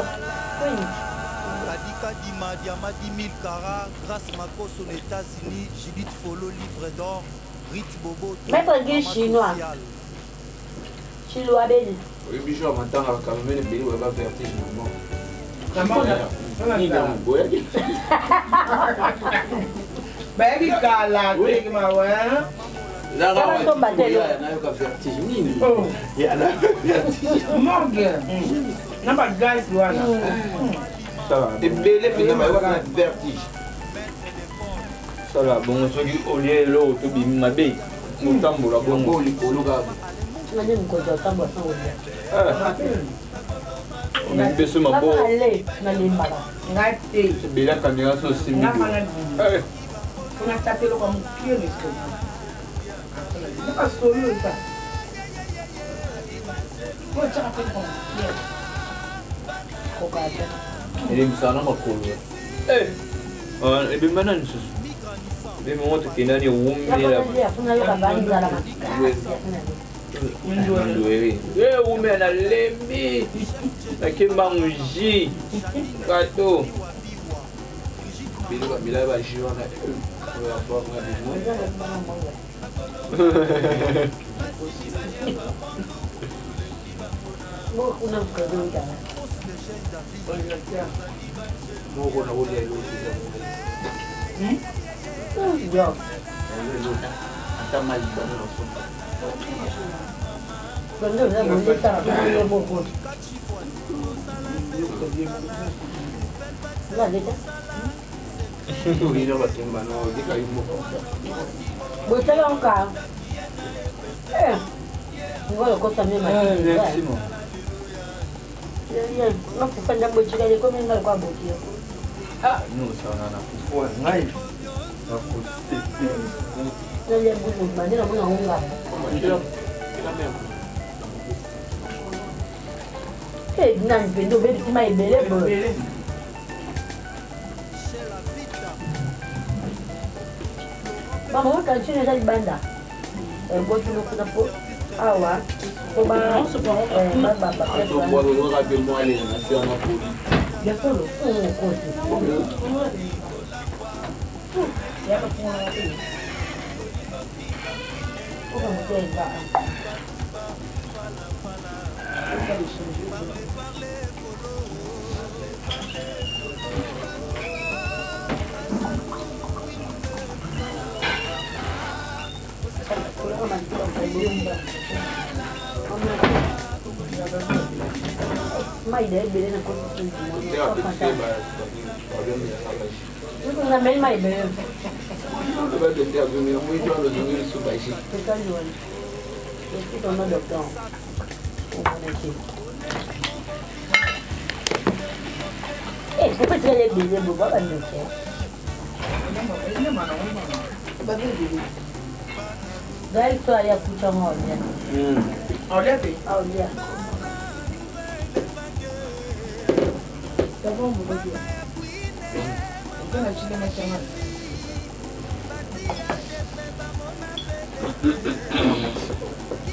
Oui. Kadika Dima, Diama 10 000 carats, Grâce Makos aux États-Unis, Judith Folo, livre d'or, Rit Bobo. Maître Guy chinois. Chinois belge. Oui, Bichon, maintenant, quand même, le pays, on va faire petit mouvement. Baby kala take ma wa. La Kama to batelo. Morgan. Na ba guys wana. Ça va. Et belé finalement, on va faire vertige. Ça va. Bon, on se dit au lieu de l'eau, tu bis ma bille. Mon tambour, la bonne. Bon, les cologas. Tu m'as dit que tu as tambour sans oublier. On a fait ce mambo. Allez, na limbala. Ngate. C'est bien la caméra sur 6 000. Na mana. Kuna tatelo kwa mkio ni sio. Naka solo ita. Ko chaka kwa mkio. Kokata. Ele me sana makolo. Eh bien maintenant, je vais montrer qu'il y a des hommes là. Kuna yo kabani za la Women na lembi. Na kimba muji. Gato. Bila va jouer on va voir Mo kuna mkododa. Mo ko na wole lo. Yo. Hata maji bana na so. Ndio na mo ta na mo ko. La leta. Ino batimba no dika imo. Botela onka. Ngolo kosa mimi mimi. Não kufanya bochika ile kwa mimi nalikuwa bokia. No, sana na kufua ngai. Na kusiti. Ndio nguvu maneno mbona unga. Nani pendo bebi kima ibele bro. Mama waka chini za banda. Botu no kuna po. Awa. Ko ba baba. To bo lo ga be mo ale na si ona po. Ya solo. Kosi. Ya ko kuna wapi. Ko ba mtenga. mai de bele na ko tu mo na mel mai bele ba de dia go mi mo jo lo ni su ba shi ka yo ni to no doctor o mo na ki pourquoi tu as les bébés boba ba no ke Dai tu ai apucha mo ya Olha bem. Olha. Tá bom, vou ver. Eu não tinha mais chamado.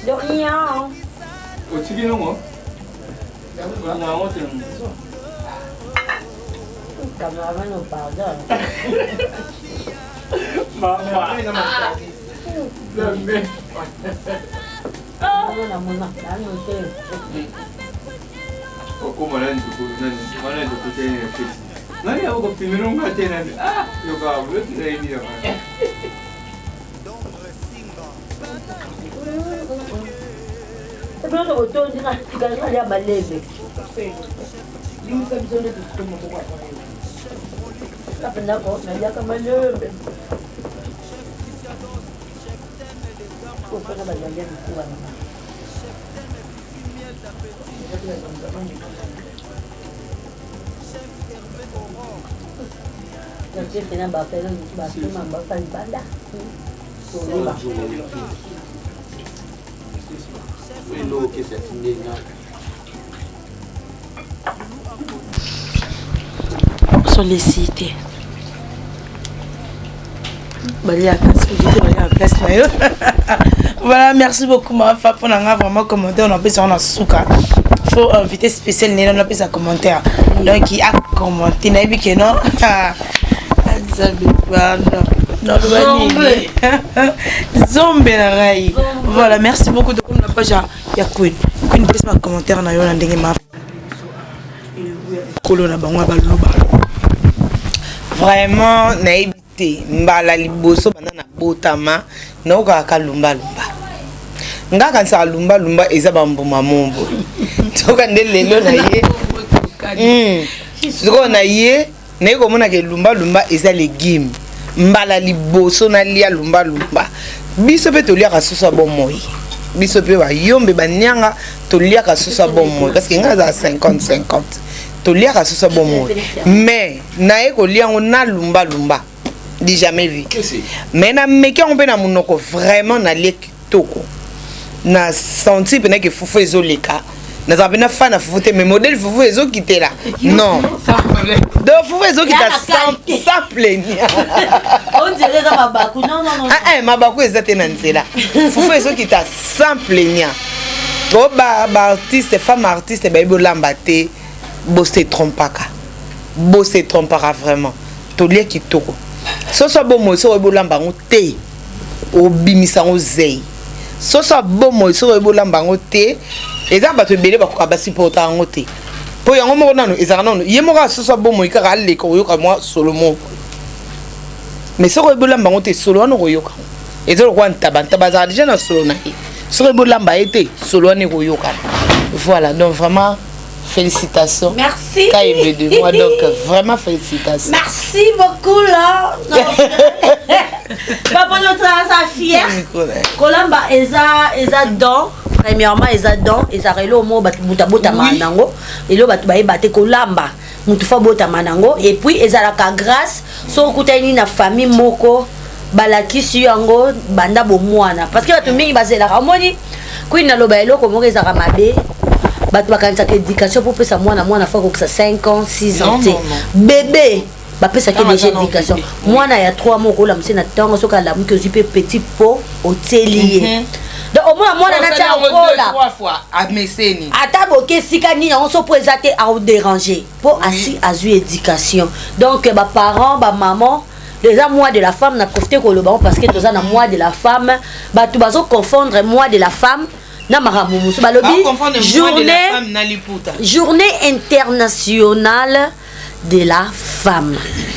De rien. o tigi no mo Na ontem. Camarada no pardon. Mama. Na mona, no te. como nani tu tena fix nani hapo primero un tena yo ka veo ni ni C'est bien le retour du radical à balèze. Lui, ça besoin de tout le monde. Ça fait d'accord, mais il y a comme un lieu. Faut faire la bagarre du coup. Nanti kena bapak itu batu mambak paling banda. Hello, que c'est une sollicité. Voilà, merci beaucoup ma femme pour vraiment commenter. On a pu sur souka. Faut inviter spécial Néla, on a pu sa commentaire. Donc il a commenté, n'a vu que non. Zombie la raille. Voilà, merci beaucoup de comme la page ya Queen. Queen pèse ma commentaire na yo na ndenge ma. Kolona bangwa baloba. Vraiment naibité mbala liboso bana na botama na okaka lumba lumba. Ngaka nsa lumba lumba eza bambuma mombo. Toka nde lelo na ye. Ziko na ye na yeko mona ke lumba lumba eza légume. Mbala liboso na lia lumba lumba. Biso pe tolia ka susa bon moi. Biso pe ba yombe banyanga tolia ka susa bon moi parce que ngaza 50-50. Tolia ka susa bon moi. Mais na yeko lia na lumba lumba. Di jamais vu. Mais na meki on pe na munoko vraiment na lia kitoko. Na senti pena ke fufu ezoleka. Na zapena fa na fufu te mais modèle fufu ezo quitter là. Non. De fufu ezo quitter sans plaigner. On dirait dans Mabakou. Non non non. Ah Mabakou ezate na nzela. Fufu ezo quitter sans plaigner. Bo ba artiste femme artiste ba ibo lambate bo se trompaka. Bo se trompaka vraiment. To lia kitoko. So bo mo so ibo lamba ngote. Obimisa ngozei. So bo mo so ibo lamba ngote. Eza bato ebele bakoka basipota yango te po yango moko nano ezaka nano ye moko asusa bomo ikaka aleka koyoka mwa solo moko mais soko ebolamba yango te solo wana koyoka eza lokwa ntaba azaka déjà na solo na ye soko ebolamba ye te solo wana koyoka. Voilà donc vraiment félicitations. Merci. Kaïbe de moi donc vraiment félicitations. Merci beaucoup là. Papa notre sa fière. Kolamba eza don. Premièrement eza don eza relo mo batubuta bota manango elo batu baye bate kolamba mutu fa bota manango et puis eza la grâce so kutani na famille moko balakisi yango banda bomwana parce que batu mingi bazela kamoni kuina loba eloko moko eza mabe batu bakanisa éducation pour pesa mwana fa ko 5 ans 6 ans bébé bapesa ke déjà éducation mwana ya 3 mois ko la msena tango soka la muke zipe petit pot hôtelier. Donc au moins moi na tia okola 3 fois à meseni ataboke sika ni on so présenter à déranger pour assis azu éducation donc ba parents ba maman les mois de la femme n'a profité ko le bon parce que toza na mois de la femme ba tu bazo confondre mois de la femme na maramumu so ba lobi journée internationale de la femme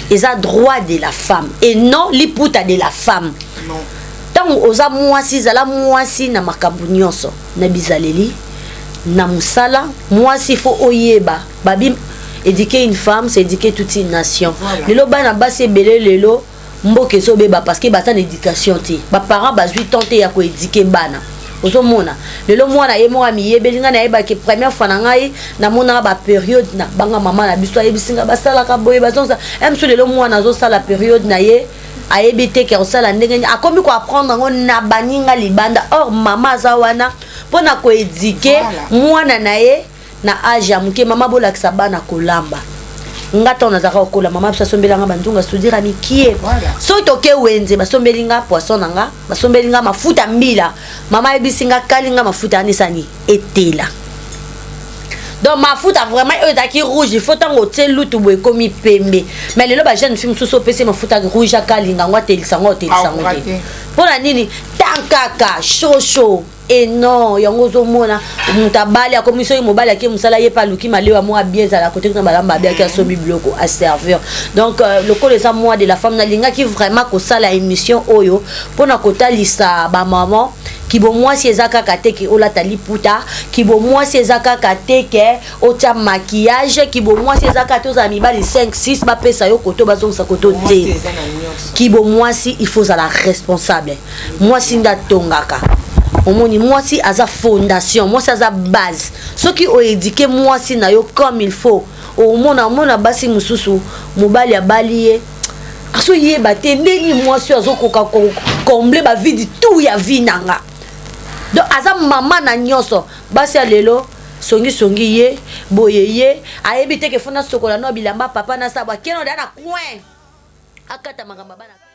ils a droit de la femme et non liputa de la femme non. Tant oza mwasi zala mwasi na makambu nyonso na bizaleli na musala mwasi faut oyeba babi éduquer une femme c'est éduquer toute une nation lelo bana basi ebele lelo mboke so beba parce que bata éducation te ba parents bazui tenter ya ko éduquer bana ozomona lelo mwana ye mo ami yebelinga na yeba ke première fois na ngai na mona ba période na banga mama na biso yebisinga basala ka boye bazonza emso lelo mwana zo sala période na ye ayebite ke osala ndenge akomi ko apprendre ngo na baninga libanda or mama zawana pona ko éduquer mwana na ye na âge ya muke mama bolakisa bana kolamba ngata onazaka okola mama biso asombelanga bandunga sudira mikie so toke wenze basombelinga poisson nanga basombelinga mafuta mbila mama ebisinga kalinga mafuta anisani etela donc mafuta vraiment qui rouge il faut tango telu tu boy komi pembe mais lelo ba jeune fille so pese mafuta rouge akalinga ngwa telisa ngote pona nini tankaka chaud et non yango zomona mutabali akomiso ye mobali ake musala ye pa luki malewa mo abieza la côté na balamba bia ki asobi biloko à serveur donc le col les moi de la femme na linga qui vraiment ko sala émission oyo pona kotalisa ba maman ki bo moi si ezaka kateke olata liputa ki bo moi si ezaka kateke ota maquillage ki bo moi si ezaka to za mibali 5 6 ba pesa yo koto bazongsa koto te ki bo moi si il faut la responsable moi si nda tongaka omoni moi si aza fondation moi si aza base ceux qui ont éduqué moi si na yo comme il faut au mona basi mususu mobali ya balié aso yeba te ndeni moi si azokoka combler ba vie tout ya vie nanga donc aza mama na nyoso basi ya lelo songi ye boye ye ayebi te ke fona sokola no bilamba papa na sabwa keno dana coin akata makamba bana